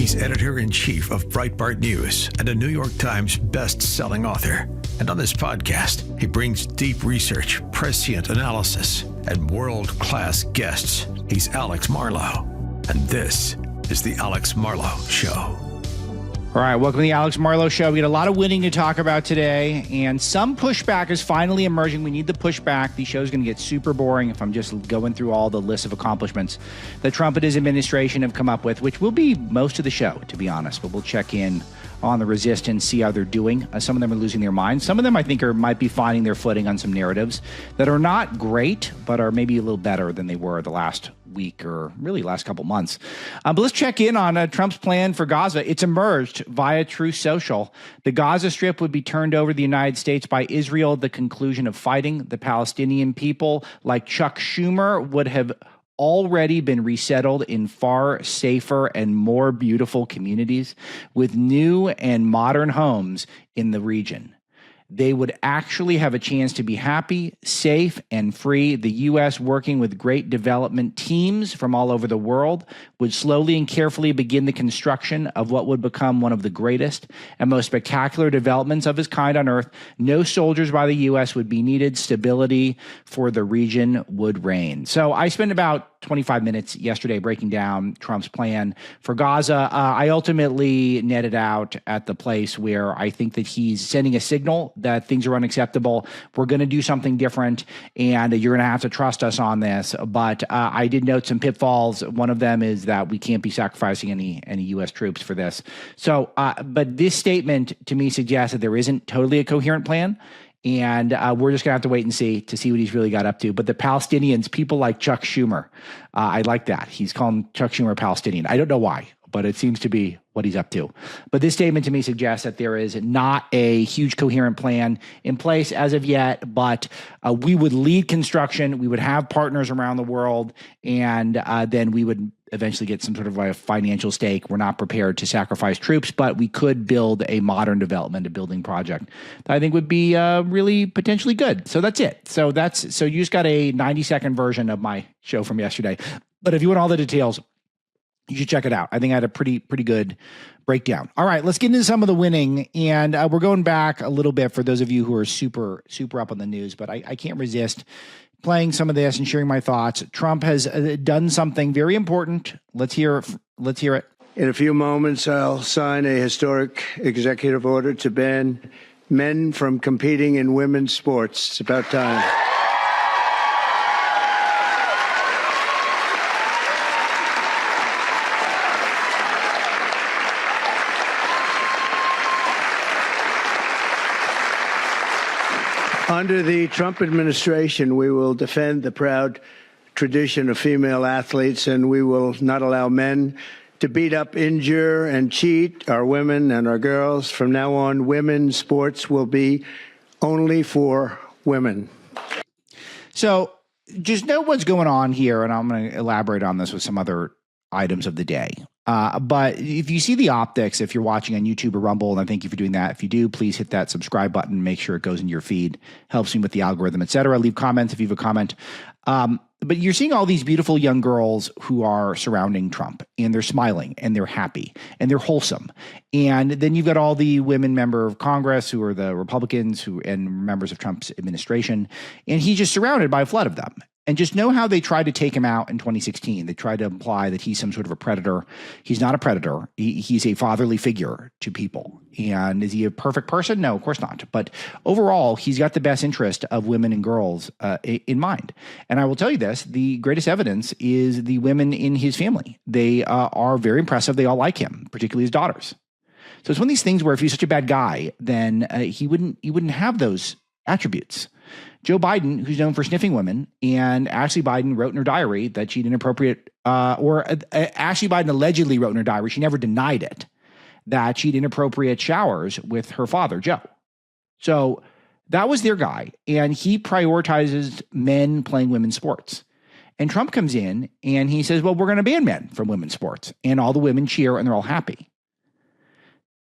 He's editor-in-chief of Breitbart News and a New York Times best-selling author. And on this podcast, he brings deep research, prescient analysis, and world-class guests. He's Alex Marlow, and this is the Alex Marlow Show. All right, welcome to the Alex Marlow Show. We got a lot of winning to talk about today, and some pushback is finally emerging. We need the pushback. The show's going to get super boring if I'm just going through all the list of accomplishments that Trump and his administration have come up with, which will be most of the show, to be honest. But we'll check in on the resistance, see how they're doing. Some of them are losing their minds. Some of them, I think, might be finding their footing on some narratives that are not great, but are maybe a little better than they were the last week or really last couple months. But let's check in on Trump's plan for Gaza. It's emerged via Truth Social. The Gaza Strip would be turned over to the United States by Israel at the conclusion of fighting. The Palestinian people, like Chuck Schumer, would have already been resettled in far safer and more beautiful communities with new and modern homes in the region. They would actually have a chance to be happy, safe, and free. The U.S., working with great development teams from all over the world, would slowly and carefully begin the construction of what would become one of the greatest and most spectacular developments of its kind on Earth. No soldiers by the U.S. would be needed. Stability for the region would reign. So I spent about 25 minutes yesterday breaking down Trump's plan for Gaza. I ultimately netted out at the place where I think that he's sending a signal that things are unacceptable. We're going to do something different, and you're going to have to trust us on this. But I did note some pitfalls. One of them is that we can't be sacrificing any U.S. troops for this. So, but this statement to me suggests that there isn't totally a coherent plan. And we're just going to have to wait and see what he's really got up to. But the Palestinians, people like Chuck Schumer, I like that. He's calling Chuck Schumer a Palestinian. I don't know why, but it seems to be what he's up to. But this statement to me suggests that there is not a huge coherent plan in place as of yet, but we would lead construction. We would have partners around the world, and then we would eventually get some sort of a financial stake. We're not prepared to sacrifice troops, but we could build a modern development, a building project that I think would be really potentially good. So that's it. So you just got a 90-second version of my show from yesterday. But if you want all the details, you should check it out. I think I had a pretty good breakdown. All right, let's get into some of the winning. And we're going back a little bit for those of you who are super up on the news, but I can't resist playing some of this and sharing my thoughts. Trump has done something very important. Let's hear it. In a few moments, I'll sign a historic executive order to ban men from competing in women's sports. It's about time. Under the Trump administration, we will defend the proud tradition of female athletes, and we will not allow men to beat up, injure, and cheat our women and our girls. From now on, women's sports will be only for women. So just know what's going on here, and I'm going to elaborate on this with some other items of the day. But if you see the optics, if you're watching on YouTube or Rumble, and I thank you for doing that. If you do, please hit that subscribe button. Make sure it goes into your feed. Helps me with the algorithm, etc. Leave comments if you have a comment. But you're seeing all these beautiful young girls who are surrounding Trump, and they're smiling, and they're happy, and they're wholesome. And then you've got all the women member of Congress who are the Republicans and members of Trump's administration, and he's just surrounded by a flood of them. And just know how they tried to take him out in 2016. They tried to imply that he's some sort of a predator. He's not a predator. He's a fatherly figure to people. And is he a perfect person? No, of course not. But overall, he's got the best interest of women and girls in mind. And I will tell you this, the greatest evidence is the women in his family. They are very impressive. They all like him, particularly his daughters. So it's one of these things where if he's such a bad guy, then he wouldn't have those attributes. Joe Biden, who's known for sniffing women, and Ashley Biden wrote in her diary that she'd inappropriate, Ashley Biden allegedly wrote in her diary, she never denied it, that she'd inappropriate showers with her father, Joe. So that was their guy, and he prioritizes men playing women's sports. And Trump comes in and he says, well, we're going to ban men from women's sports. And all the women cheer and they're all happy.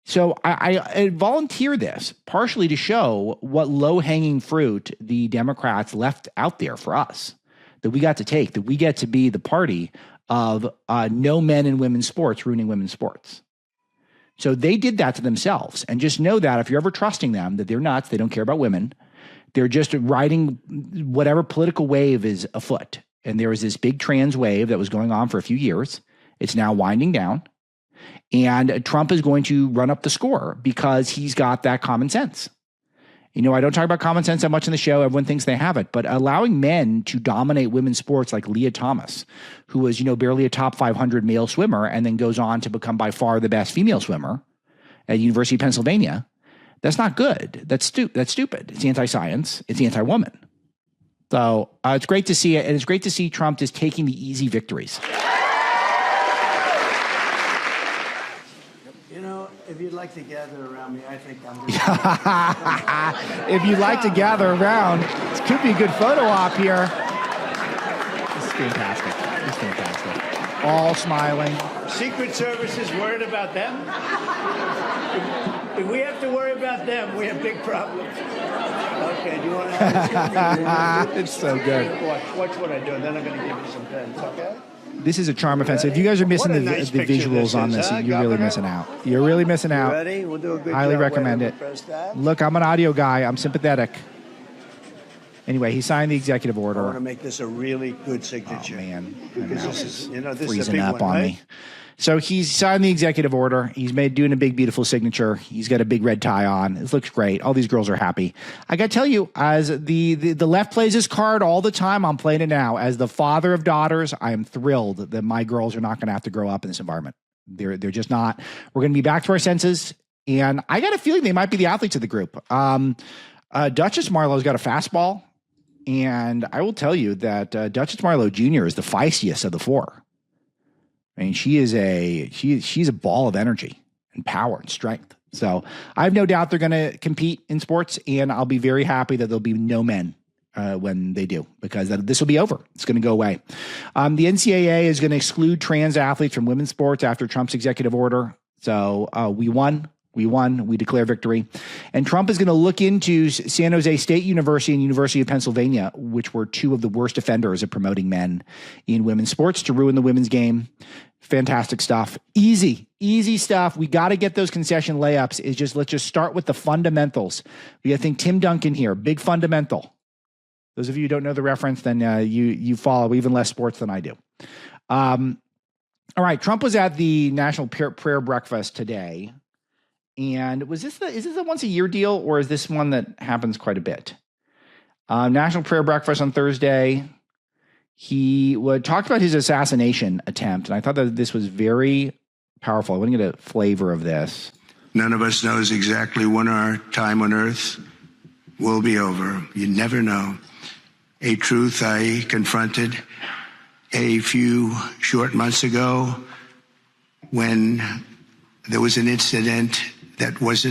So I volunteer this partially to show what low-hanging fruit the Democrats left out there for us, that we got to take, that we get to be the party of no men in women's sports ruining women's sports. So they did that to themselves. And just know that if you're ever trusting them, that they're nuts, they don't care about women. They're just riding whatever political wave is afoot. And there was this big trans wave that was going on for a few years. It's now winding down. And Trump is going to run up the score because he's got that common sense. You know, I don't talk about common sense that much in the show. Everyone thinks they have it. But allowing men to dominate women's sports like Leah Thomas, who was, you know, barely a top 500 male swimmer and then goes on to become by far the best female swimmer at University of Pennsylvania, that's not good. That's stupid. It's anti-science. It's anti-woman. So it's great to see it. And it's great to see Trump just taking the easy victories. If you'd like to gather around me, I think I'm If you'd like to gather around, this could be a good photo op here. This is fantastic. This is fantastic. All smiling. Secret Service is worried about them. If we have to worry about them, we have big problems. Okay, do you want to? It's so good. Watch what I do, and then I'm going to give you some pens, okay? This is a charm offensive. If you guys are missing the visuals on this, you're really missing out. You're really missing out. Ready? We'll do a good Highly job. recommend it. Look, I'm an audio guy. I'm sympathetic. Anyway, he signed the executive order. I want to make this a really good signature. Oh, man. Because this is, this freezing is a big up one, on right? me. So he's signed the executive order. He's doing a big, beautiful signature. He's got a big red tie on. It looks great. All these girls are happy. I got to tell you, as the left plays this card all the time, I'm playing it now. As the father of daughters, I am thrilled that my girls are not going to have to grow up in this environment. They're just not. We're going to be back to our senses. And I got a feeling they might be the athletes of the group. Duchess Marlow's got a fastball. And I will tell you that Duchess Marlow Jr. is the feistiest of the four. I mean, she's a ball of energy and power and strength. So I have no doubt they're going to compete in sports, and I'll be very happy that there'll be no men when they do, because this will be over. It's going to go away. The NCAA is going to exclude trans athletes from women's sports after Trump's executive order. So we won. We won. We declare victory. And Trump is going to look into San Jose State University and University of Pennsylvania, which were two of the worst offenders of promoting men in women's sports to ruin the women's game. Fantastic stuff. Easy stuff. We got to get those concession layups. Let's just start with the fundamentals. We got to think Tim Duncan here, big fundamental. Those of you who don't know the reference, then you follow even less sports than I do. All right. Trump was at the National Prayer Breakfast today. And is this a once a year deal, or is this one that happens quite a bit? National Prayer Breakfast on Thursday. He talked about his assassination attempt, and I thought that this was very powerful. I want to get a flavor of this. None of us knows exactly when our time on earth will be over. You never know. A truth I confronted a few short months ago when there was an incident that was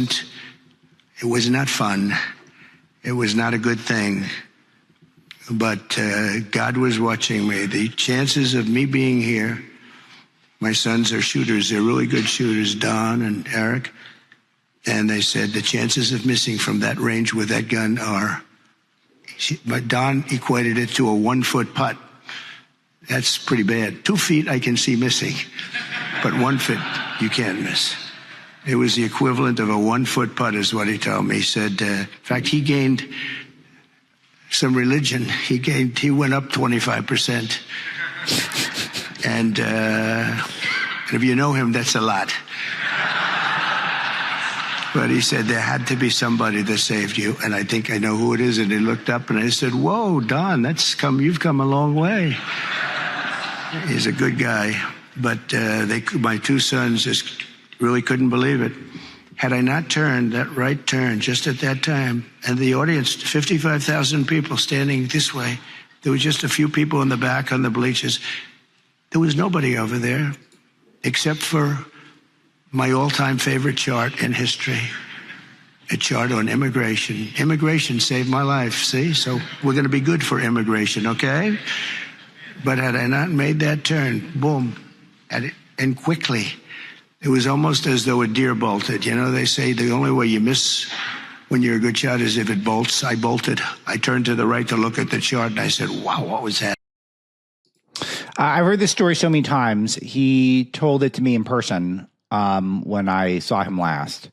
not fun. It was not a good thing. But God was watching me. The chances of me being here, my sons are shooters. They're really good shooters, Don and Eric. And they said the chances of missing from that range with that gun but Don equated it to a 1-foot putt. That's pretty bad. 2 feet I can see missing, but 1 foot you can't miss. It was the equivalent of a 1-foot putt is what he told me. He said, in fact, he gained some religion. He went up 25%. And if you know him, that's a lot. But he said there had to be somebody that saved you, and I think I know who it is. And he looked up and I said, "Whoa, Don, you've come a long way." He's a good guy, but my two sons just really couldn't believe it. Had I not turned that right turn just at that time, and the audience, 55,000 people standing this way, there were just a few people in the back on the bleachers. There was nobody over there except for my all-time favorite chart in history, a chart on immigration. Immigration saved my life, see? So we're going to be good for immigration, okay? But had I not made that turn, boom, and quickly, it was almost as though a deer bolted. You know, they say the only way you miss when you're a good shot is if it bolts. I bolted. I turned to the right to look at the chart, and I said, wow, what was that? I've heard this story so many times. He told it to me in person when I saw him last.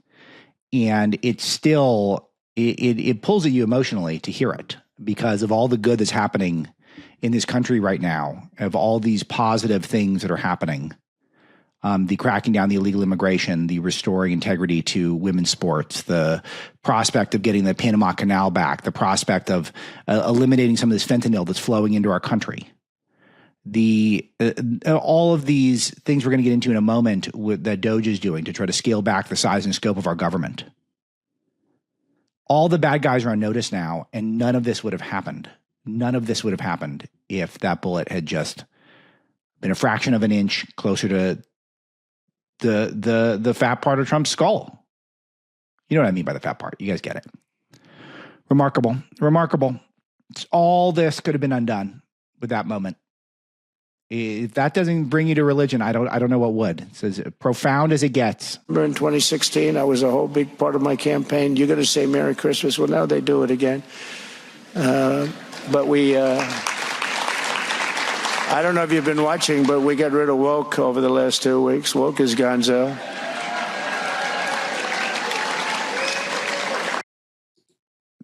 And it's still, it pulls at you emotionally to hear it because of all the good that's happening in this country right now, of all these positive things that are happening. The cracking down the illegal immigration, the restoring integrity to women's sports, the prospect of getting the Panama Canal back, the prospect of eliminating some of this fentanyl that's flowing into our country. All of these things we're going to get into in a moment that DOGE is doing to try to scale back the size and scope of our government. All the bad guys are on notice now, and none of this would have happened. None of this would have happened if that bullet had just been a fraction of an inch closer to the fat part of Trump's skull. You know what I mean by the fat part. You guys get it. Remarkable. All this could have been undone with that moment. If that doesn't bring you to religion, I don't know what would. It's as profound as it gets. Remember in 2016, I was a whole big part of my campaign. You're going to say Merry Christmas. Well, now they do it again. But we, I don't know if you've been watching, but we got rid of woke over the last 2 weeks. Woke is gonzo.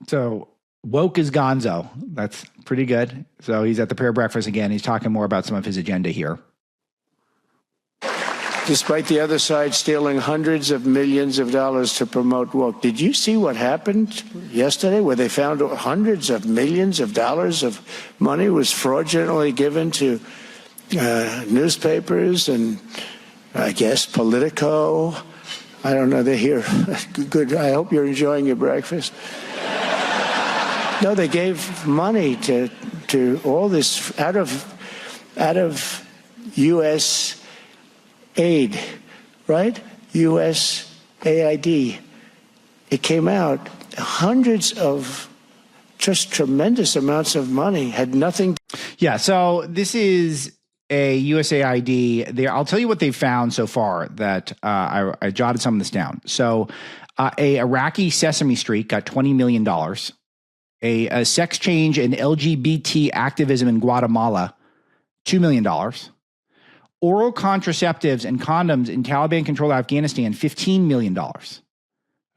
So woke is gonzo. That's pretty good. So he's at the prayer breakfast again. He's talking more about some of his agenda here. Despite the other side stealing hundreds of millions of dollars to promote woke. Did you see what happened yesterday where they found hundreds of millions of dollars of money was fraudulently given to newspapers and I guess Politico? I don't know. They're here. Good. I hope you're enjoying your breakfast. No, they gave money to all this out of USAID, right? USAID. It came out hundreds of just tremendous amounts of money had nothing. Yeah. So this is a USAID. I'll tell you what they've found so far. That I jotted some of this down. So a Iraqi Sesame Street got $20 million. A sex change and LGBT activism in Guatemala, $2 million. Oral contraceptives and condoms in Taliban-controlled Afghanistan, $15 million,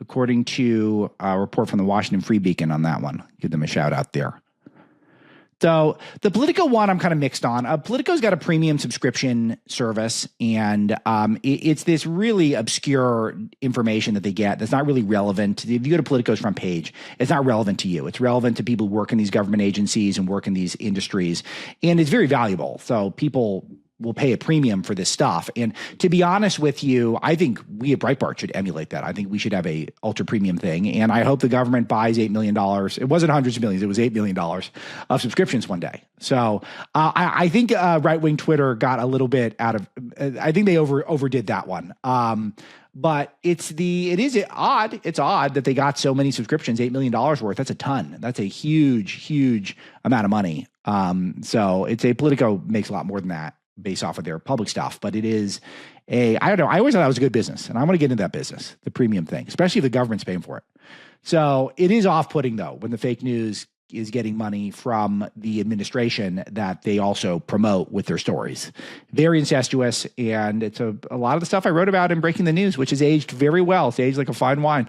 according to a report from the Washington Free Beacon on that one. Give them a shout out there. So the Politico one I'm kind of mixed on. Politico's got a premium subscription service, and it's this really obscure information that they get that's not really relevant. If you go to Politico's front page, it's not relevant to you. It's relevant to people who work in these government agencies and work in these industries, and it's very valuable. So people will pay a premium for this stuff. And to be honest with you, I think we at Breitbart should emulate that. I think we should have a ultra premium thing. And I hope the government buys $8 million. It wasn't hundreds of millions. It was $8 million of subscriptions one day. So I think right-wing Twitter got a little bit out of, I think they overdid that one. But it is odd. It's odd that they got so many subscriptions, $8 million worth. That's a ton. That's a huge amount of money. So it's Politico makes a lot more than that based off of their public stuff, but it is I don't know. I always thought that was a good business, and I want to get into that business, the premium thing, especially if the government's paying for it. So it is off-putting though, when the fake news is getting money from the administration that they also promote with their stories. Very incestuous, and it's a lot of the stuff I wrote about in Breaking the News, which is aged very well. It's aged like a fine wine.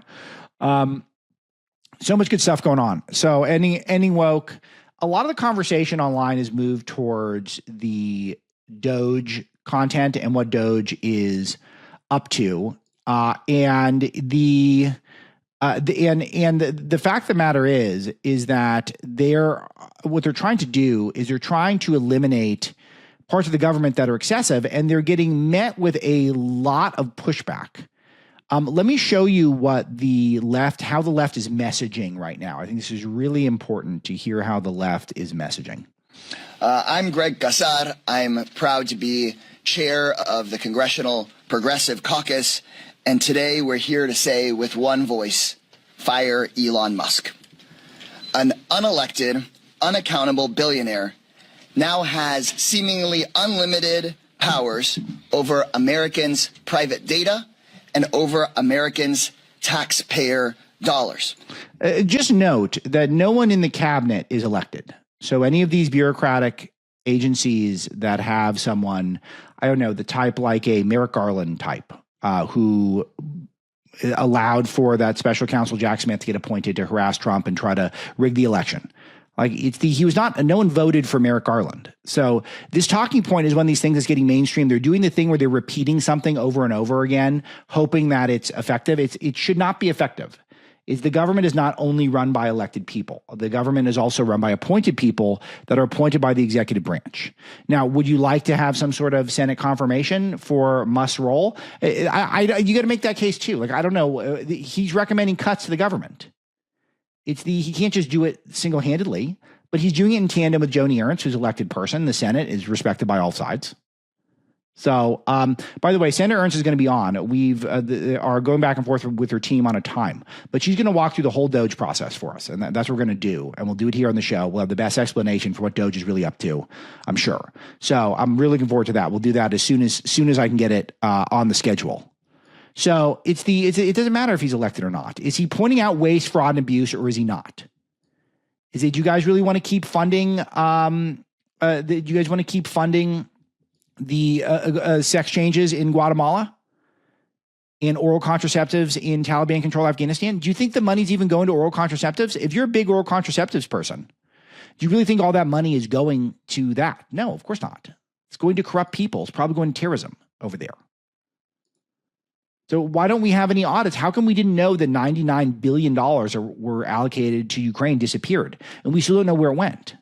So much good stuff going on. So any woke, a lot of the conversation online has moved towards the DOGE content and what DOGE is up to, and the fact of the matter is that what they're trying to do is they're trying to eliminate parts of the government that are excessive, and they're getting met with a lot of pushback. Let me show you how the left is messaging right now. I think this is really important to hear how the left is messaging. I'm Greg Gassar. I'm proud to be chair of the Congressional Progressive Caucus, and today we're here to say with one voice, fire Elon Musk. An unelected, unaccountable billionaire now has seemingly unlimited powers over Americans' private data and over Americans' taxpayer dollars. Just note that no one in the cabinet is elected. So any of these bureaucratic agencies that have someone, I don't know, the type like a Merrick Garland type, who allowed for that special counsel Jack Smith to get appointed to harass Trump and try to rig the election. Like no one voted for Merrick Garland. So this talking point is when these things is getting mainstream. They're doing the thing where they're repeating something over and over again, hoping that it's effective. It should not be effective. The government is not only run by elected people. The government is also run by appointed people that are appointed by the executive branch. Now, would you like to have some sort of Senate confirmation for Musk's role? You got to make that case too. Like, I don't know. He's recommending cuts to the government. He can't just do it single-handedly, but he's doing it in tandem with Joni Ernst, who's an elected person. The Senate is respected by all sides. So, by the way, Senator Ernst is going to be on. We've are going back and forth with her team on a time, but she's going to walk through the whole DOGE process for us, and that's what we're going to do. And we'll do it here on the show. We'll have the best explanation for what DOGE is really up to, I'm sure. So I'm really looking forward to that. We'll do that as soon as I can get it on the schedule. So it doesn't matter if he's elected or not. Is he pointing out waste, fraud, and abuse, or is he not? Do you guys really want to keep funding? Do you guys want to keep funding the sex changes in Guatemala and oral contraceptives in Taliban-controlled Afghanistan? Do you think the money's even going to oral contraceptives? If you're a big oral contraceptives person, do you really think all that money is going to that? No, of course not. It's going to corrupt people. It's probably going to terrorism over there. So why don't we have any audits? How come we didn't know that $99 billion were allocated to Ukraine disappeared, and we still don't know where it went?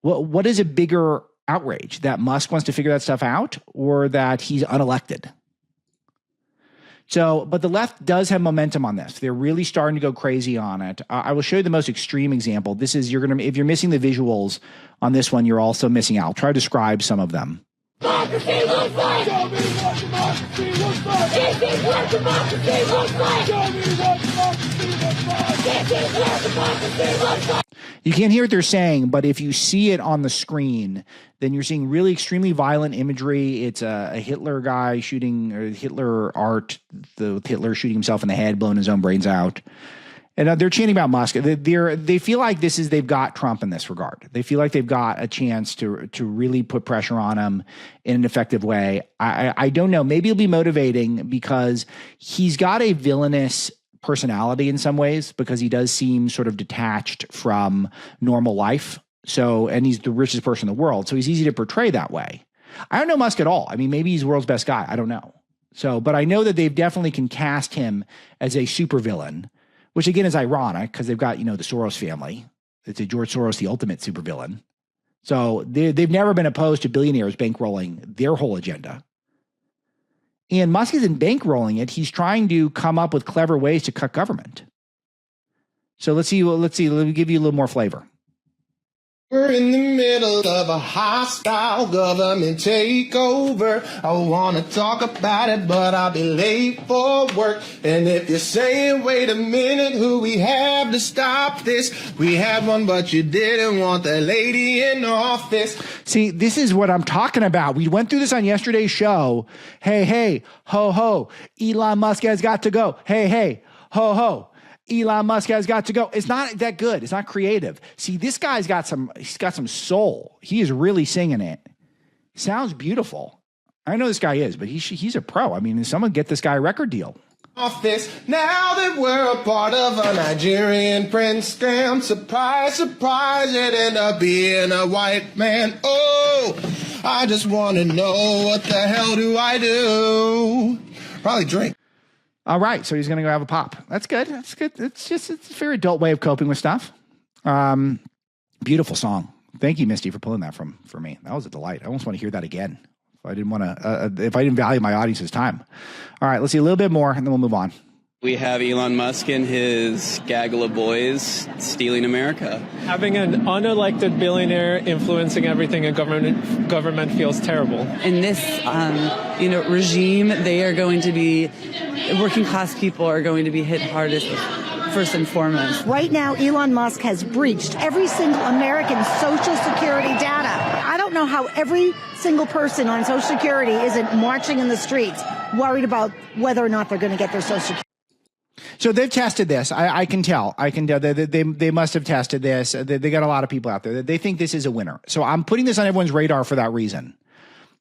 What is a bigger outrage, that Musk wants to figure that stuff out, or that he's unelected? So, but the left does have momentum on this. They're really starting to go crazy on it. I will show you the most extreme example. This is, if you're missing the visuals on this one, you're also missing out. I'll try to describe some of them. Democracy looks like. Show me what democracy looks like. This is what democracy looks like. Show me what democracy looks like. This is what democracy looks like. You can't hear what they're saying, but if you see it on the screen, then you're seeing really extremely violent imagery. It's a Hitler guy shooting, or Hitler art, the Hitler shooting himself in the head, blowing his own brains out. And they're chanting about Musk. They feel like they've got Trump in this regard. They feel like they've got a chance to really put pressure on him in an effective way. I don't know. Maybe it'll be motivating because he's got a villainous personality in some ways, because he does seem sort of detached from normal life. So, and he's the richest person in the world. So he's easy to portray that way. I don't know Musk at all. I mean, maybe he's the world's best guy. I don't know. So, but I know that they've definitely can cast him as a supervillain, which again is ironic because they've got, the Soros family. It's a George Soros, the ultimate supervillain. So they've never been opposed to billionaires bankrolling their whole agenda. And Musk isn't bankrolling it. He's trying to come up with clever ways to cut government. So let's see. Let me give you a little more flavor. We're in the middle of a hostile government takeover. I want to talk about it, but I'll be late for work. And if you're saying, wait a minute, who we have to stop this? We had one, but you didn't want that lady in office. See, this is what I'm talking about. We went through this on yesterday's show. Hey, ho, ho. Elon Musk has got to go. Hey, ho, ho. Elon Musk has got to go. It's not that good. It's not creative. See, this guy's got some soul. He is really singing it. Sounds beautiful. I know this guy is, but he's a pro. I mean, someone get this guy a record deal. Office. Now that we're a part of a Nigerian prince scam, surprise, surprise, it ended up being a white man. Oh, I just want to know, what the hell do I do? Probably drink. All right, so he's going to go have a pop. That's good. That's good. It's a very adult way of coping with stuff. Beautiful song. Thank you, Misty, for pulling that for me. That was a delight. I almost want to hear that again. If I didn't value my audience's time. All right, let's see a little bit more, and then we'll move on. We have Elon Musk and his gaggle of boys stealing America. Having an unelected billionaire influencing everything in government feels terrible. In this, regime, they are going to be, working class people are going to be hit hardest, first and foremost. Right now, Elon Musk has breached every single American Social Security data. I don't know how every single person on Social Security isn't marching in the streets, worried about whether or not they're going to get their Social Security. So they've tested this. I can tell. They must have tested this. They got a lot of people out there. They think this is a winner. So I'm putting this on everyone's radar for that reason.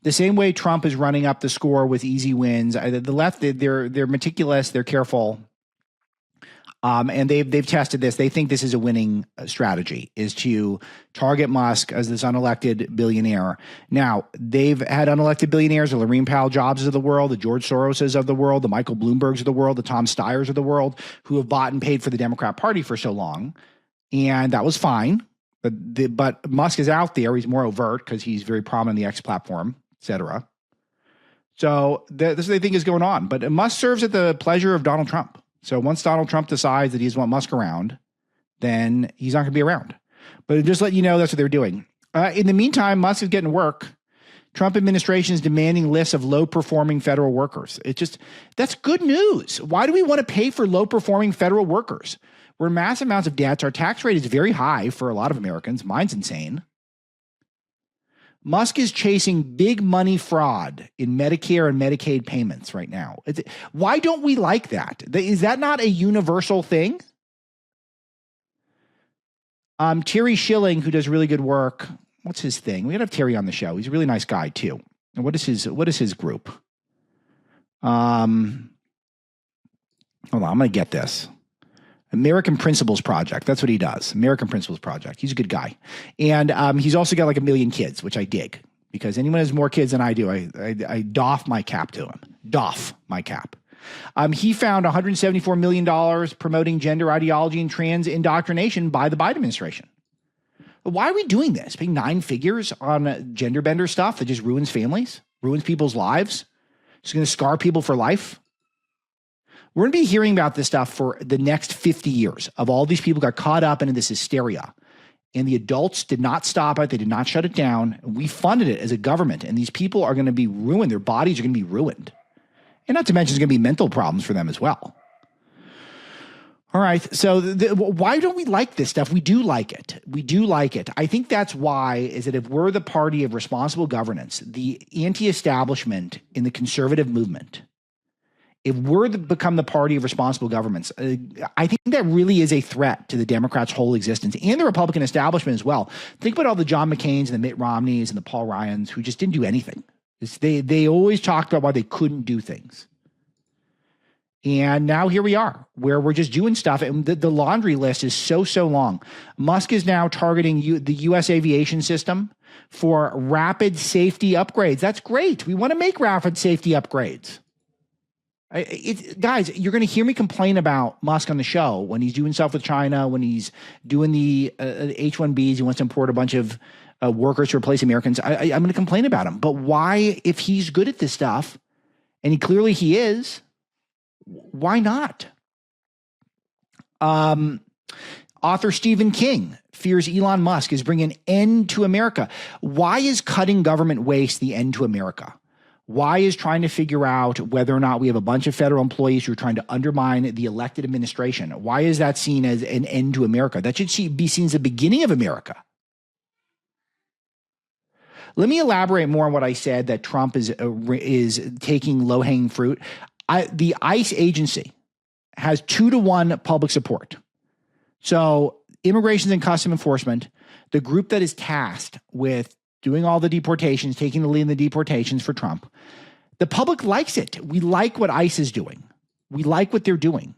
The same way Trump is running up the score with easy wins. The left, they're meticulous, they're careful. And they've tested this. They think this is a winning strategy, is to target Musk as this unelected billionaire. Now, they've had unelected billionaires, the Laurene Powell Jobs of the world, the George Soroses of the world, the Michael Bloombergs of the world, the Tom Steyers of the world, who have bought and paid for the Democrat Party for so long. And that was fine. But Musk is out there. He's more overt because he's very prominent on the X platform, et cetera. So this is what they think is going on. But Musk serves at the pleasure of Donald Trump. So once Donald Trump decides that he doesn't want Musk around, then he's not going to be around. But just let you know, that's what they're doing. In the meantime, Musk is getting work. Trump administration is demanding lists of low-performing federal workers. That's good news. Why do we want to pay for low-performing federal workers? We're massive amounts of debts. Our tax rate is very high for a lot of Americans. Mine's insane. Musk is chasing big money fraud in Medicare and Medicaid payments right now. Why don't we like that? Is that not a universal thing? Terry Schilling, who does really good work. What's his thing? We gotta have Terry on the show. He's a really nice guy too. And what is his group? Hold on, I'm gonna get this. American Principles Project. That's what he does. American Principles Project. He's a good guy. And he's also got like 1 million kids, which I dig, because anyone who has more kids than I do, I doff my cap to him. Doff my cap. He found $174 million promoting gender ideology and trans indoctrination by the Biden administration. Why are we doing this? Paying 9 figures on gender bender stuff that just ruins families, ruins people's lives? It's going to scar people for life. We're going to be hearing about this stuff for the next 50 years of all these people got caught up into this hysteria. And the adults did not stop it. They did not shut it down. We funded it as a government. And these people are going to be ruined. Their bodies are going to be ruined. And not to mention there's going to be mental problems for them as well. All right. So why don't we like this stuff? We do like it. We do like it. I think that's why is that if we're the party of responsible governance, the anti-establishment in the conservative movement, if we're become the party of responsible governments, I think that really is a threat to the Democrats' whole existence and the Republican establishment as well. Think about all the John McCains and the Mitt Romneys and the Paul Ryans who just didn't do anything. They always talked about why they couldn't do things. And now here we are, where we're just doing stuff. And the laundry list is so long. Musk is now targeting the U.S. aviation system for rapid safety upgrades. That's great. We want to make rapid safety upgrades. Guys, you're going to hear me complain about Musk on the show when he's doing stuff with China, when he's doing the H-1Bs, he wants to import a bunch of workers to replace Americans. I'm going to complain about him. But why, if he's good at this stuff, and he is, why not? Author Stephen King fears Elon Musk is bringing an end to America. Why is cutting government waste the end to America? Why is trying to figure out whether or not we have a bunch of federal employees who are trying to undermine the elected administration? Why is that seen as an end to America? That should be seen as the beginning of America. Let me elaborate more on what I said, that Trump is taking low-hanging fruit. The ICE agency has 2-to-1 public support. So Immigration and Customs Enforcement, the group that is tasked with doing all the deportations, taking the lead in the deportations for Trump, the public likes it. We like what ICE is doing. We like what they're doing.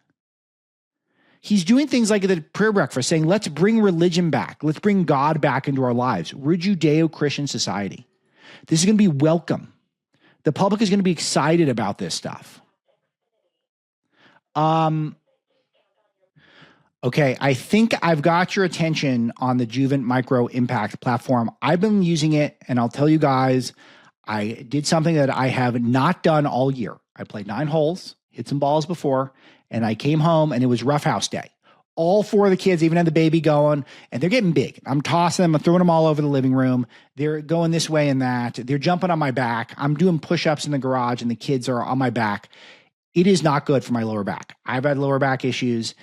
He's doing things like the prayer breakfast, saying, let's bring religion back. Let's bring God back into our lives. We're a Judeo-Christian society. This is going to be welcome. The public is going to be excited about this stuff. Okay, I think I've got your attention on the Juvent Micro Impact platform. I've been using it, and I'll tell you guys, I did something that I have not done all year. I played 9 holes, hit some balls before, and I came home, and it was rough house day. All 4 of the kids even had the baby going, and they're getting big. I'm tossing them, I'm throwing them all over the living room. They're going this way and that. They're jumping on my back. I'm doing push-ups in the garage, and the kids are on my back. It is not good for my lower back. I've had lower back issues.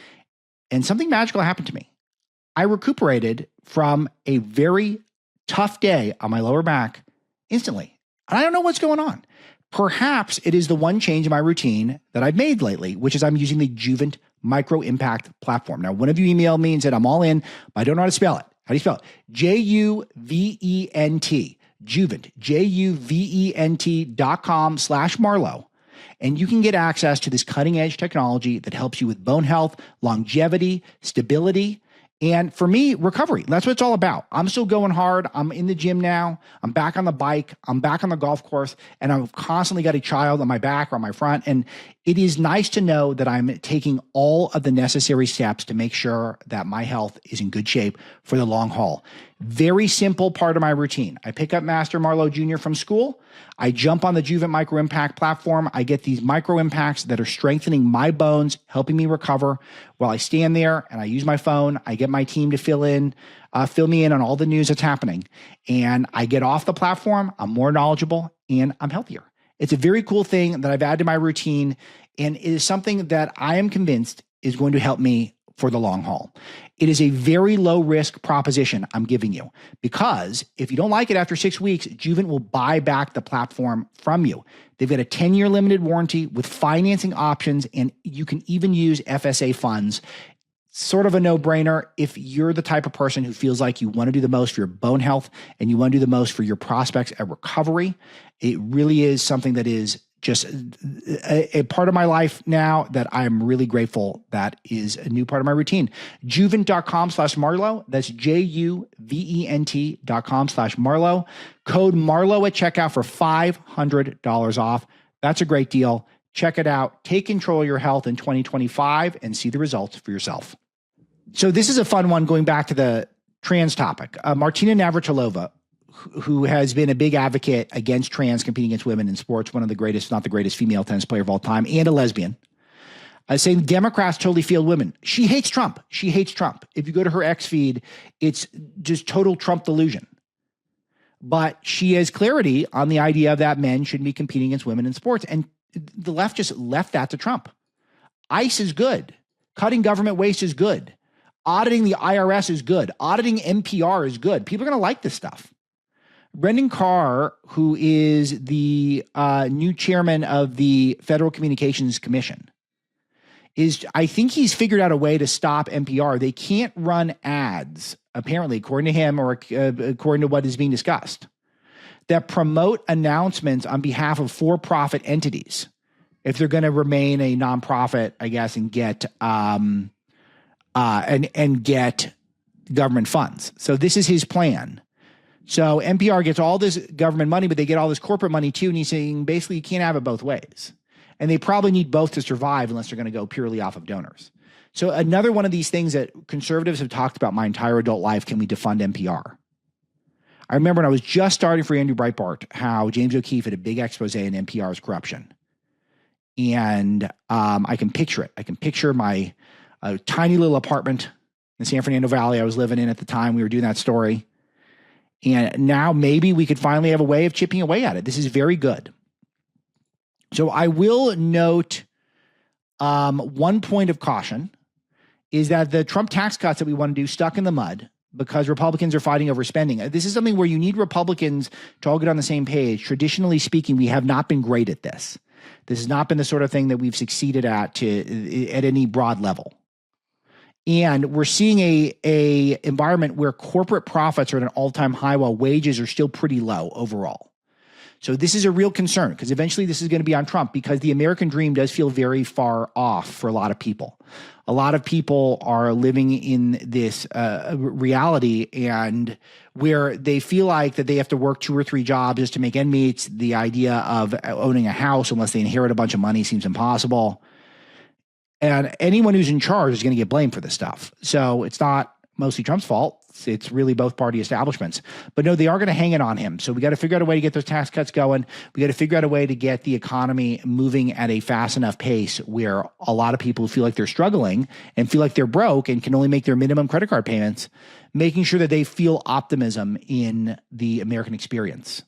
And something magical happened to me. I recuperated from a very tough day on my lower back instantly. And I don't know what's going on. Perhaps it is the one change in my routine that I've made lately, which is I'm using the Juvent Micro Impact platform. Now, one of you emailed me and said, I'm all in, but I don't know how to spell it. How do you spell it? Juvent. Juvent, JUVENT.com/Marlow. And you can get access to this cutting edge technology that helps you with bone health, longevity, stability, and for me, recovery. That's what it's all about. I'm still going hard. I'm in the gym now. I'm back on the bike. I'm back on the golf course, and I've constantly got a child on my back or on my front. And it is nice to know that I'm taking all of the necessary steps to make sure that my health is in good shape for the long haul. Very simple part of my routine. I pick up Master Marlow Jr. from school. I jump on the Juvent Micro Impact platform. I get these micro impacts that are strengthening my bones, helping me recover while I stand there and I use my phone. I get my team to fill me in on all the news that's happening. And I get off the platform. I'm more knowledgeable and I'm healthier. It's a very cool thing that I've added to my routine. And it is something that I am convinced is going to help me for the long haul. It is a very low risk proposition I'm giving you, because if you don't like it after 6 weeks, Juvent will buy back the platform from you. They've got a 10-year limited warranty with financing options, and you can even use FSA funds. Sort of a no-brainer if you're the type of person who feels like you want to do the most for your bone health and you want to do the most for your prospects at recovery. It really is something that is just a part of my life now that I'm really grateful that is a new part of my routine. Juvent.com/Marlow. That's JUVENT.com/Marlow. Code Marlow at checkout for $500 off. That's a great deal. Check it out. Take control of your health in 2025 and see the results for yourself. So this is a fun one going back to the trans topic. Martina Navratilova, who has been a big advocate against trans competing against women in sports, one of the greatest, not the greatest female tennis player of all time, and a lesbian, saying Democrats totally failed women. She hates Trump. She hates Trump. If you go to her X feed, it's just total Trump delusion. But she has clarity on the idea that men shouldn't be competing against women in sports. And the left just left that to Trump. ICE is good. Cutting government waste is good. Auditing the IRS is good. Auditing NPR is good. People are going to like this stuff. Brendan Carr, who is the new chairman of the Federal Communications Commission, I think he's figured out a way to stop NPR. They can't run ads, apparently, according to him or according to what is being discussed, that promote announcements on behalf of for-profit entities if they're going to remain a nonprofit, I guess, and get get government funds. So this is his plan. So NPR gets all this government money, but they get all this corporate money too. And he's saying basically you can't have it both ways. And they probably need both to survive unless they're going to go purely off of donors. So another one of these things that conservatives have talked about my entire adult life, can we defund NPR? I remember when I was just starting for Andrew Breitbart, how James O'Keefe had a big expose in NPR's corruption. And I can picture it. I can picture my tiny little apartment in the San Fernando Valley I was living in at the time we were doing that story. And now maybe we could finally have a way of chipping away at it. This is very good. So I will note one point of caution is that the Trump tax cuts that we want to do stuck in the mud because Republicans are fighting over spending. This is something where you need Republicans to all get on the same page. Traditionally speaking, we have not been great at this. This has not been the sort of thing that we've succeeded at any broad level. And we're seeing a environment where corporate profits are at an all-time high while wages are still pretty low overall. So this is a real concern because eventually this is going to be on Trump because the American dream does feel very far off for a lot of people. A lot of people are living in this reality and where they feel like that they have to work 2 or 3 jobs just to make ends meet. The idea of owning a house unless they inherit a bunch of money seems impossible. And anyone who's in charge is going to get blamed for this stuff. So it's not mostly Trump's fault. It's really both party establishments. But no, they are going to hang it on him. So we got to figure out a way to get those tax cuts going. We got to figure out a way to get the economy moving at a fast enough pace where a lot of people feel like they're struggling and feel like they're broke and can only make their minimum credit card payments, making sure that they feel optimism in the American experience.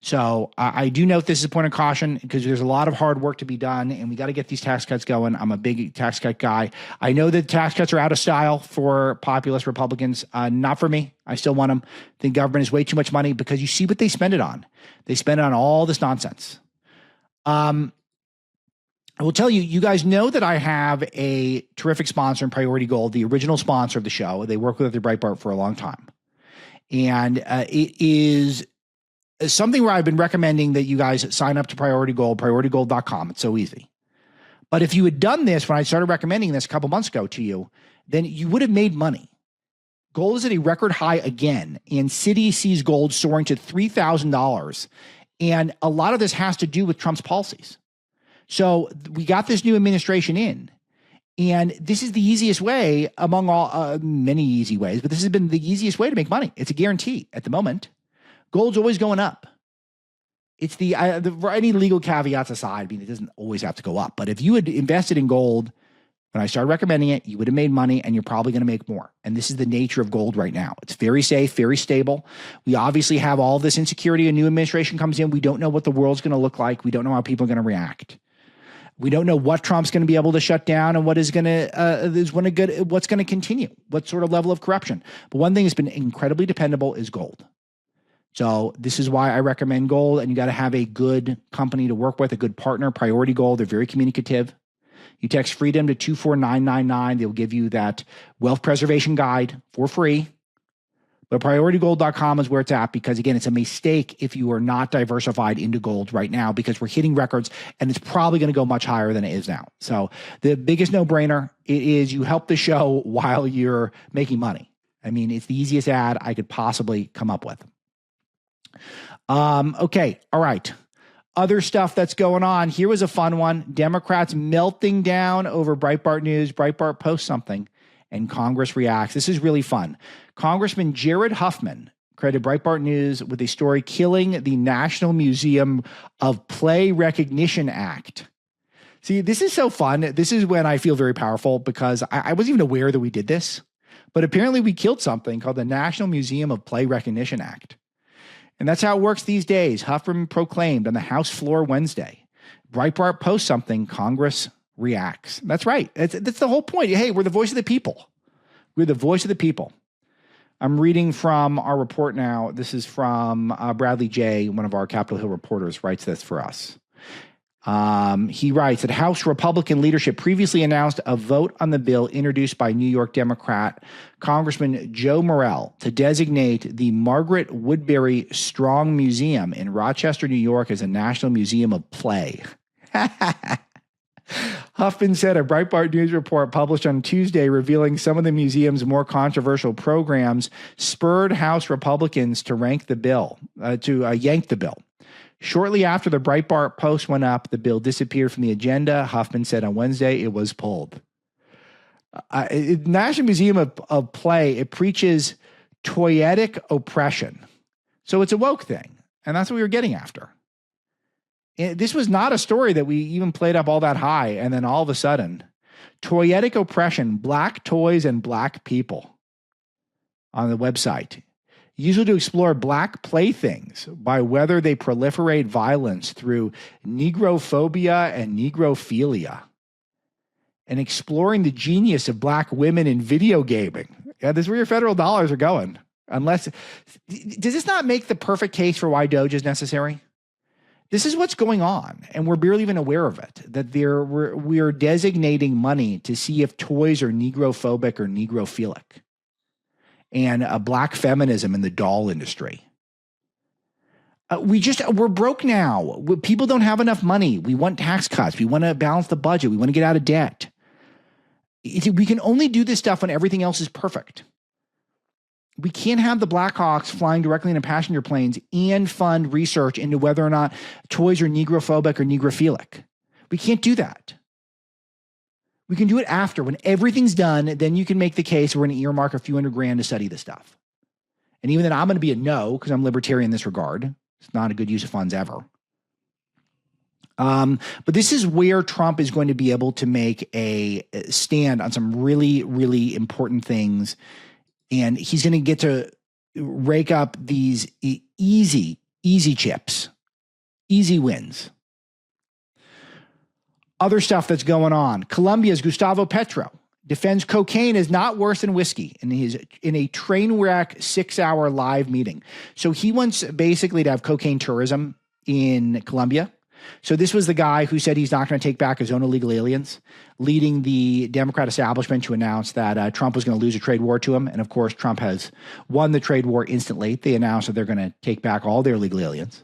So I do note this is a point of caution because there's a lot of hard work to be done and we got to get these tax cuts going. I'm a big tax cut guy. I know that tax cuts are out of style for populist Republicans. Not for me. I still want them. I think government is way too much money because you see what they spend it on. They spend it on all this nonsense. I will tell you, you guys know that I have a terrific sponsor in Priority Gold, the original sponsor of the show. They work with the Breitbart for a long time. And it is something where I've been recommending that you guys sign up to Priority Gold, prioritygold.com. It's so easy. But if you had done this when I started recommending this a couple months ago to you, then you would have made money. Gold is at a record high again, and Citi sees gold soaring to $3,000. And a lot of this has to do with Trump's policies. So we got this new administration in, and this is the easiest way among all many easy ways, but this has been the easiest way to make money. It's a guarantee at the moment. Gold's always going up. It's any legal caveats aside, I mean, it doesn't always have to go up. But if you had invested in gold when I started recommending it, you would have made money, and you're probably going to make more. And this is the nature of gold right now. It's very safe, very stable. We obviously have all this insecurity. A new administration comes in. We don't know what the world's going to look like. We don't know how people are going to react. We don't know what Trump's going to be able to shut down and what's going to continue, what sort of level of corruption. But one thing that's been incredibly dependable is gold. So this is why I recommend gold, and you got to have a good company to work with, a good partner. Priority Gold, they're very communicative. You text freedom to 24999. They'll give you that wealth preservation guide for free. But prioritygold.com is where it's at, because, again, it's a mistake if you are not diversified into gold right now, because we're hitting records, and it's probably going to go much higher than it is now. So the biggest no-brainer is you help the show while you're making money. I mean, it's the easiest ad I could possibly come up with. Okay. All right. Other stuff that's going on. Here was a fun one. Democrats melting down over Breitbart news. Breitbart posts something and Congress reacts. This is really fun. Congressman Jared Huffman credited Breitbart News with a story killing the National Museum of Play Recognition Act. See, this is so fun. This is when I feel very powerful, because I wasn't even aware that we did this, but apparently we killed something called the National Museum of Play Recognition Act. And that's how it works these days. Huffman proclaimed on the House floor Wednesday. Breitbart posts something, Congress reacts. That's right. That's the whole point. Hey, we're the voice of the people. We're the voice of the people. I'm reading from our report now. This is from Bradley J., one of our Capitol Hill reporters, writes this for us. He writes that House Republican leadership previously announced a vote on the bill introduced by New York Democrat Congressman Joe Morell to designate the Margaret Woodbury Strong Museum in Rochester, New York, as a National Museum of Play. Huffman said a Breitbart News report published on Tuesday revealing some of the museum's more controversial programs spurred House Republicans to yank the bill. Shortly after the Breitbart post went up, the bill disappeared from the agenda. Huffman said on Wednesday it was pulled. National Museum of Play, it preaches toyetic oppression. So it's a woke thing, and that's what we were getting after. This was not a story that we even played up all that high, and then all of a sudden, toyetic oppression, black toys and black people on the website. Usually to explore black playthings by whether they proliferate violence through negrophobia and negrophilia, and exploring the genius of black women in video gaming. Yeah, this is where your federal dollars are going. Does this not make the perfect case for why DOGE is necessary? This is what's going on, and we're barely even aware of it, that we're designating money to see if toys are negrophobic or negrophilic. And a black feminism in the doll industry. We're broke now. People don't have enough money. We want tax cuts. We want to balance the budget. We want to get out of debt. We can only do this stuff when everything else is perfect. We can't have the Blackhawks flying directly into passenger planes and fund research into whether or not toys are negrophobic or negrophilic. We can't do that. We can do it after, when everything's done. Then you can make the case we're going to earmark a few $100,000 to study this stuff. And even then, I'm going to be a no, because I'm libertarian in this regard. It's not a good use of funds ever. But this is where Trump is going to be able to make a stand on some really, really important things. And he's going to get to rake up these easy chips, easy wins. Other stuff that's going on. Colombia's Gustavo Petro defends cocaine is not worse than whiskey in a train wreck 6-hour live meeting. So he wants basically to have cocaine tourism in Colombia. So this was the guy who said he's not going to take back his own illegal aliens, leading the Democrat establishment to announce that Trump was going to lose a trade war to him. And of course, Trump has won the trade war instantly. They announced that they're going to take back all their illegal aliens.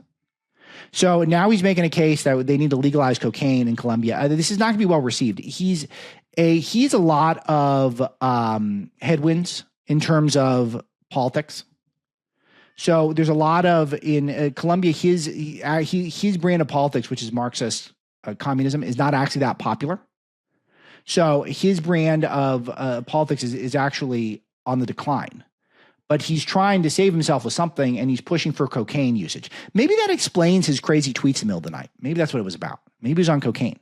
So now he's making a case that they need to legalize cocaine in Colombia. This is not going to be well received. He's a lot of headwinds in terms of politics. So there's a lot of in Colombia, his brand of politics, which is Marxist communism, is not actually that popular. So his brand of politics is actually on the decline. But he's trying to save himself with something, and he's pushing for cocaine usage. Maybe that explains his crazy tweets in the middle of the night. Maybe that's what it was about. Maybe he was on cocaine.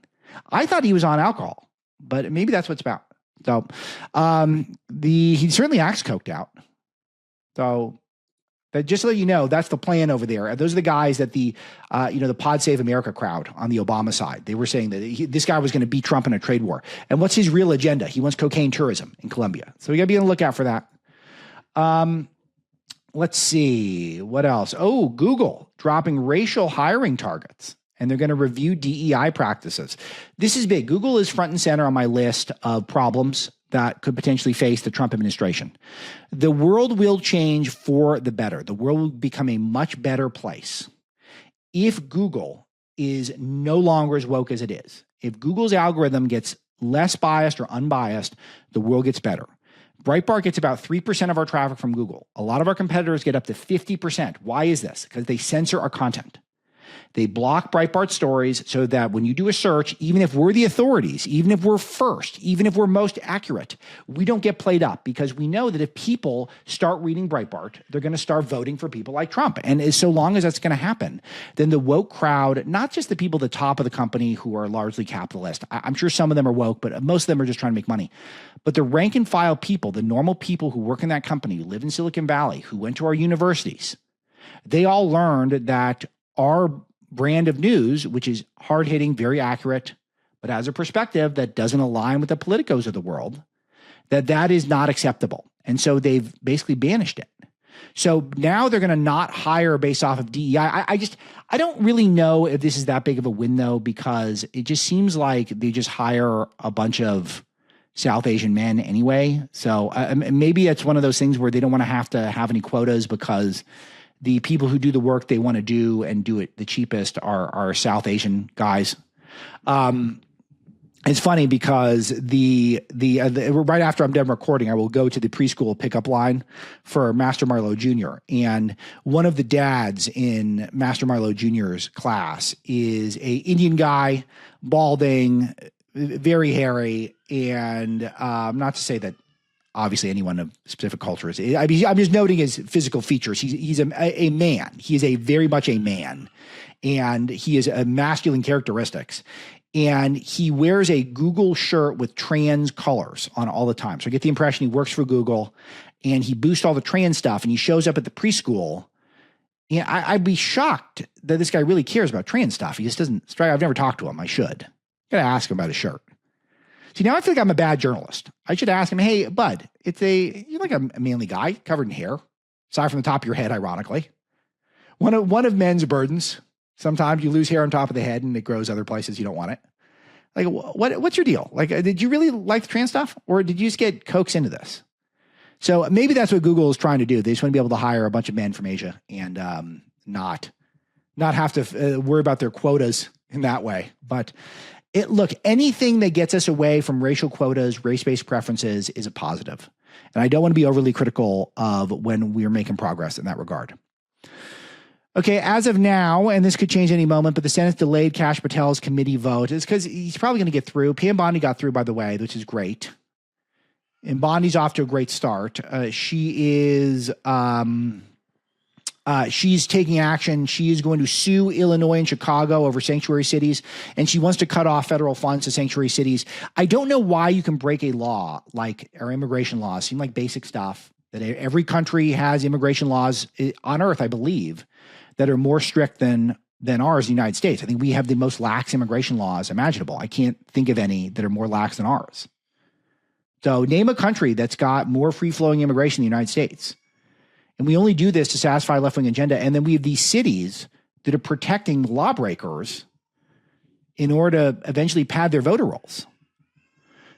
I thought he was on alcohol, but maybe that's what it's about. So he certainly acts coked out. So just to let you know, that's the plan over there. Those are the guys that the Pod Save America crowd on the Obama side. They were saying that this guy was going to beat Trump in a trade war. And what's his real agenda? He wants cocaine tourism in Colombia. So we got to be on the lookout for that. Let's see what else. Oh, Google dropping racial hiring targets, and they're going to review DEI practices. This is big. Google is front and center on my list of problems that could potentially face the Trump administration. The world will change for the better. The world will become a much better place if Google is no longer as woke as it is. If Google's algorithm gets less biased or unbiased, the world gets better. Breitbart gets about 3% of our traffic from Google. A lot of our competitors get up to 50%. Why is this? Because they censor our content. They block Breitbart stories so that when you do a search, even if we're the authorities, even if we're first, even if we're most accurate, we don't get played up, because we know that if people start reading Breitbart, they're going to start voting for people like Trump. And so long as that's going to happen, then the woke crowd, not just the people at the top of the company who are largely capitalist, I'm sure some of them are woke, but most of them are just trying to make money. But the rank and file people, the normal people who work in that company, who live in Silicon Valley, who went to our universities, they all learned that our brand of news, which is hard-hitting, very accurate, but has a perspective that doesn't align with the politicos of the world, that is not acceptable. And so they've basically banished it. So now they're going to not hire based off of DEI. I don't really know if this is that big of a win, though, because it just seems like they just hire a bunch of South Asian men anyway. So maybe it's one of those things where they don't want to have any quotas, because the people who do the work they want to do and do it the cheapest are South Asian guys. It's funny because the right after I'm done recording, I will go to the preschool pickup line for Master Marlow Jr. And one of the dads in Master Marlow Jr.'s class is a Indian guy, balding, very hairy, and not to say that obviously anyone of specific culture is. I'm just noting his physical features. He's a man. He is very much a man, and he has masculine characteristics. And he wears a Google shirt with trans colors on all the time. So I get the impression he works for Google, and he boosts all the trans stuff, and he shows up at the preschool. And I'd be shocked that this guy really cares about trans stuff. He just doesn't strike. I've never talked to him. I should. Got to ask him about his shirt. See, now I feel like I'm a bad journalist. I should ask him, hey, bud, you're like a manly guy covered in hair, aside from the top of your head, ironically. One of men's burdens. Sometimes you lose hair on top of the head and it grows other places you don't want it. Like, what's your deal? Like, did you really like the trans stuff, or did you just get coaxed into this? So maybe that's what Google is trying to do. They just want to be able to hire a bunch of men from Asia and not have to worry about their quotas in that way. But look, anything that gets us away from racial quotas, race-based preferences is a positive. And I don't want to be overly critical of when we are making progress in that regard. Okay, as of now, and this could change any moment, but the Senate delayed Kash Patel's committee vote. It's because he's probably going to get through. Pam Bondi got through, by the way, which is great. And Bondi's off to a great start. She's taking action. She is going to sue Illinois and Chicago over sanctuary cities, and she wants to cut off federal funds to sanctuary cities. I don't know why you can break a law like our immigration laws. Seem like basic stuff that every country has immigration laws on earth, I believe, that are more strict than ours in the United States. I think we have the most lax immigration laws imaginable. I can't think of any that are more lax than ours. So name a country that's got more free-flowing immigration than the United States. And we only do this to satisfy a left-wing agenda. And then we have these cities that are protecting lawbreakers in order to eventually pad their voter rolls.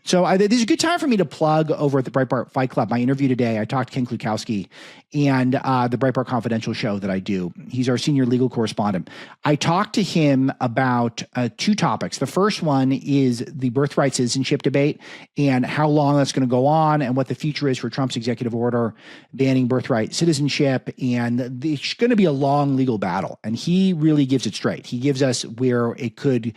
So this is a good time for me to plug over at the Breitbart Fight Club. My interview today, I talked to Ken Klukowski and the Breitbart Confidential show that I do. He's our senior legal correspondent. I talked to him about two topics. The first one is the birthright citizenship debate and how long that's going to go on and what the future is for Trump's executive order banning birthright citizenship. And it's going to be a long legal battle. And he really gives it straight. He gives us where it could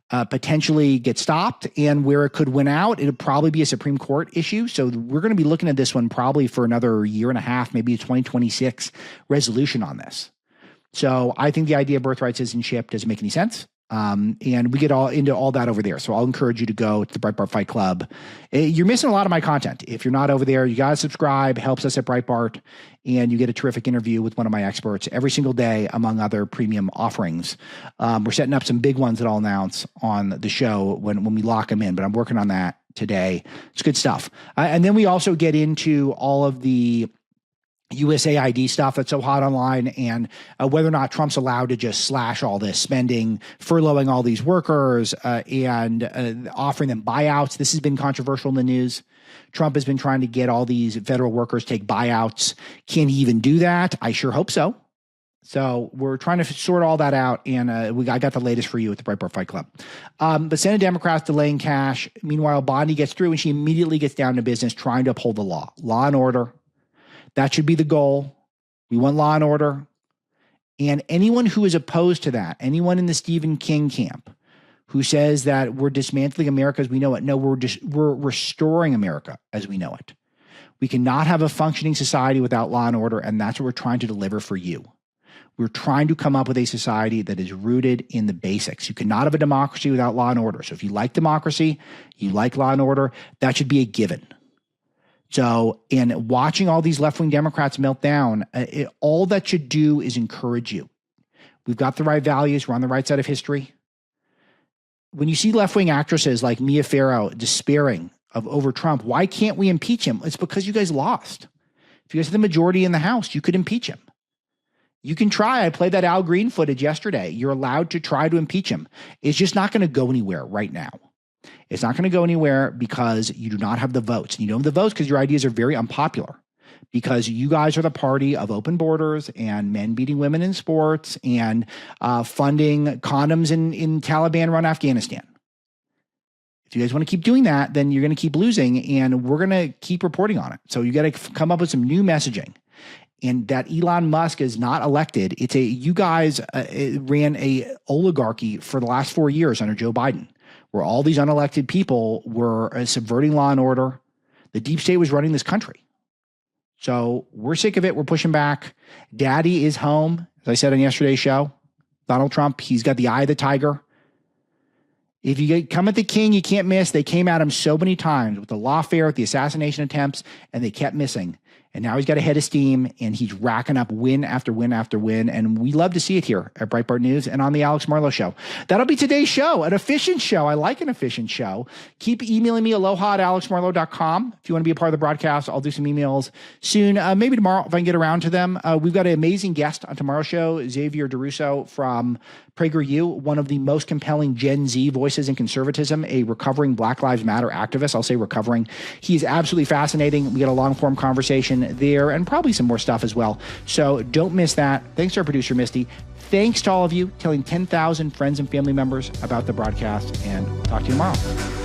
potentially get stopped and where it could win out. It'll probably be a Supreme Court issue. So we're going to be looking at this one probably for another year and a half, maybe a 2026 resolution on this. So I think the idea of birthright citizenship doesn't make any sense. And we get all into all that over there. So I'll encourage you to go to the Breitbart Fight Club. You're missing a lot of my content. If you're not over there, you got to subscribe. Helps us at Breitbart. And you get a terrific interview with one of my experts every single day, among other premium offerings. We're setting up some big ones that I'll announce on the show when we lock them in, but I'm working on that today. It's good stuff. And then we also get into all of the USAID stuff that's so hot online and whether or not Trump's allowed to just slash all this spending, furloughing all these workers and offering them buyouts. This has been controversial in the news. Trump has been trying to get all these federal workers take buyouts. Can he even do that? I sure hope so. So we're trying to sort all that out, and I got the latest for you at the Breitbart Fight Club. The Senate Democrats delaying cash. Meanwhile, Bondi gets through, and she immediately gets down to business trying to uphold the law and order. That should be the goal. We want law and order. And anyone who is opposed to that, anyone in the Stephen King camp who says that we're dismantling America as we know it, no, we're restoring America as we know it. We cannot have a functioning society without law and order, and that's what we're trying to deliver for you. We're trying to come up with a society that is rooted in the basics. You cannot have a democracy without law and order. So if you like democracy, you like law and order, that should be a given. So in watching all these left-wing Democrats melt down, all that should do is encourage you. We've got the right values. We're on the right side of history. When you see left-wing actresses like Mia Farrow despairing over Trump, why can't we impeach him? It's because you guys lost. If you guys had the majority in the House, you could impeach him. You can try. I played that Al Green footage yesterday. You're allowed to try to impeach him. It's just not going to go anywhere right now. It's not going to go anywhere because you do not have the votes. And you don't have the votes because your ideas are very unpopular, because you guys are the party of open borders and men beating women in sports and funding condoms in Taliban-run Afghanistan. If you guys want to keep doing that, then you're going to keep losing, and we're going to keep reporting on it. So you got to come up with some new messaging. And that Elon Musk is not elected. You guys ran a oligarchy for the last 4 years under Joe Biden, where all these unelected people were subverting law and order. The deep state was running this country. So we're sick of it. We're pushing back. Daddy is home. As I said on yesterday's show, Donald Trump, he's got the eye of the tiger. If you come at the king, you can't miss. They came at him so many times with the lawfare, with the assassination attempts, and they kept missing. And now he's got a head of steam, and he's racking up win after win after win. And we love to see it here at Breitbart News and on the Alex Marlow Show. That'll be today's show, an efficient show. I like an efficient show. Keep emailing me, aloha@alexmarlow.com. If you want to be a part of the broadcast, I'll do some emails soon. Maybe tomorrow if I can get around to them. We've got an amazing guest on tomorrow's show, Xavier DeRusso from PragerU, one of the most compelling Gen Z voices in conservatism, a recovering Black Lives Matter activist. I'll say recovering. He's absolutely fascinating. We get a long-form conversation there and probably some more stuff as well. So don't miss that. Thanks to our producer, Misty. Thanks to all of you telling 10,000 friends and family members about the broadcast, and talk to you tomorrow.